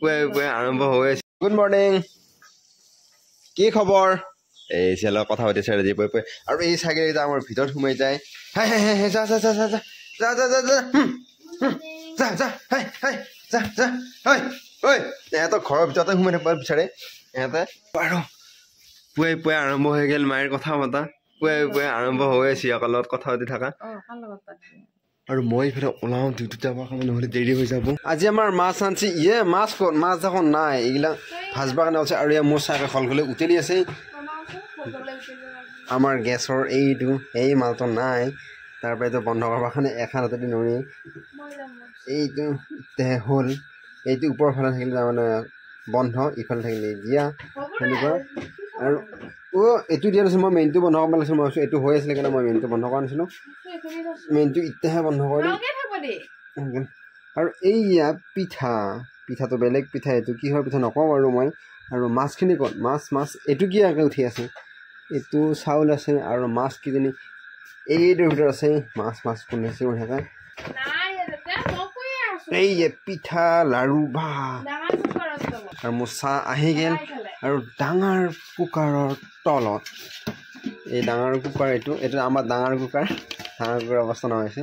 আৰম্ভ হৈ আছে। গুড মৰ্ণিং, কি খবৰ? এই চেলৰ কথা পাতিছে ৰাজি পই পই আৰু এই চাইকেল আমাৰ ভিতৰত সোমাই যায়। হাই হাই হাই যা যা যা যা যা যা যা যা যা যা যা হাই হাই যা যা ঐ ঐ এহঁতক ঘৰৰ ভিতৰতে সোমাই থাকিব বিচাৰে এহঁতে। আৰু পুৱাই পুৱাই আৰম্ভ হৈ গ'ল মায়েৰ কথা পতা। পুৱাই পুৱাই আৰম্ভ হৈ আছে অকল লগত কথা পাতি থকা। আৰু মই ইফালে ওলাওঁ ডিউটিত যাবৰ কাৰণে, নহ'লে দেৰি হৈ যাব। আজি আমাৰ মাছ আনছি। মাছ ক'ত? মাছ দেখোন নাই, এইগিলা ভাজবৰ কাৰণে আছে। আৰু মোৰ চাইকেল খলখলে উতলি আছে। আমাৰ গেছৰ এইটো এই মালটো নাই, তাৰ পৰা এইটো বন্ধ কৰাৰ কাৰণে এখন হাতেদি নৰি এইটো হ'ল। এইটো ওপৰৰ ফালে থাকিলে তাৰমানে বন্ধ, ইফালে থাকিলে দিয়া সেনেকুৱা। আৰু এইটো দিয়া নাছিলোঁ, মই মেইনটো বন্ধ কৰিব লাগিছিল। মই এইটো হৈ আছিলে কাৰণে মই মেইনটো বন্ধ কৰা নাছিলোঁ। মেইনটো এতিয়াহে বন্ধ কৰি দিম। আৰু এইয়া পিঠাটো বেলেগ পিঠা, এইটো কিহৰ পিঠা নকওঁ আৰু মই। আৰু মাছখিনি ক'ত? মাছ এইটো কিয়াকৈ উঠি আছে? এইটো চাউল আছে আৰু মাছ কিজানি এইটোৰ ভিতৰত আছে। মাছ কোনছে থাকে। এই পিঠা লাৰু বা। আৰু মোৰ চাহ আহি গ'ল। আৰু ডাঙৰ কুকাৰৰ তলত এই ডাঙৰ কুকাৰ, এইটো আমাৰ ডাঙৰ কুকাৰ অৱস্থা নহৈছে।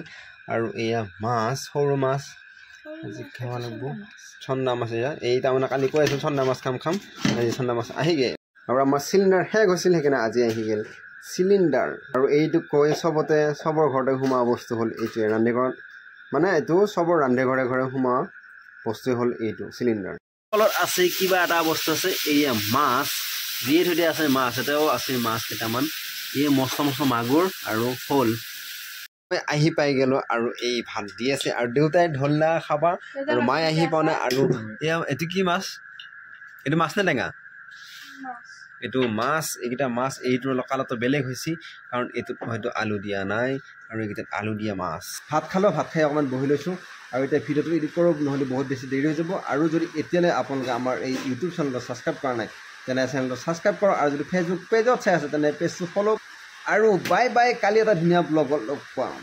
আৰু এয়া মাছ, সৰু মাছ আজি খাব লাগিব। চন্দা মাছ এয়া, এই তাৰমানে কালি কৈ আছোঁ চন্দা মাছ খাম আজি চন্দা মাছ আহি গ'ল। আৰু আমাৰ চিলিণ্ডাৰ শেষ হৈছিল, সেইকাৰণে আজি আহি গ'ল চিলিণ্ডাৰ। আৰু এইটো কৈ চবৰ ঘৰতে সোমোৱা বস্তু হ'ল এইটোৱে, ৰান্ধেঘৰত মানে এইটো চবৰ ঘৰে সোমোৱা বস্তু হ'ল এইটো চিলিণ্ডাৰ। তলত আছে কিবা এটা বস্তু আছে, এইয়া মাছ দিয়ে থৈ দিয়া আছে। মাছ এটাও আছে, মাছ কেইটামান এই মস্ত মাগুৰ আৰু শ'ল। আহি পাই গ'লো আৰু এই ভাত দি আছে। আৰু দেউতাই ঢল্লা খাবা আৰু মায়ে আহি পোৱা নাই। আৰু এয়া এইটো কি মাছ? এইটো মাছ নে টেঙা? এইটো মাছ। এইকেইটা মাছ এইটোৰ কালাৰটো বেলেগ হৈছে, কাৰণ এইটোত হয়তো আলু দিয়া নাই আৰু এইকেইটাত আলু দিয়া মাছ। ভাত খালোঁ, ভাত খাই অকণমান বহি লৈছোঁ। আৰু এতিয়া ভিডিঅ'টো এডিট কৰোঁ, নহ'লে বহুত বেছি দেৰি হৈ যাব। আৰু যদি এতিয়ালৈ আপোনালোকে আমাৰ এই ইউটিউব চেনেলটো ছাবস্ক্ৰাইব কৰা নাই, তেনে চেনেলটো ছাবস্ক্ৰাইব কৰক। আৰু যদি ফেচবুক পেজত চাই আছে তেনে পেজটো ফ'ল'। আৰু বাই বাই, কালি এটা ধুনীয়া ব্লগত লগ পাম।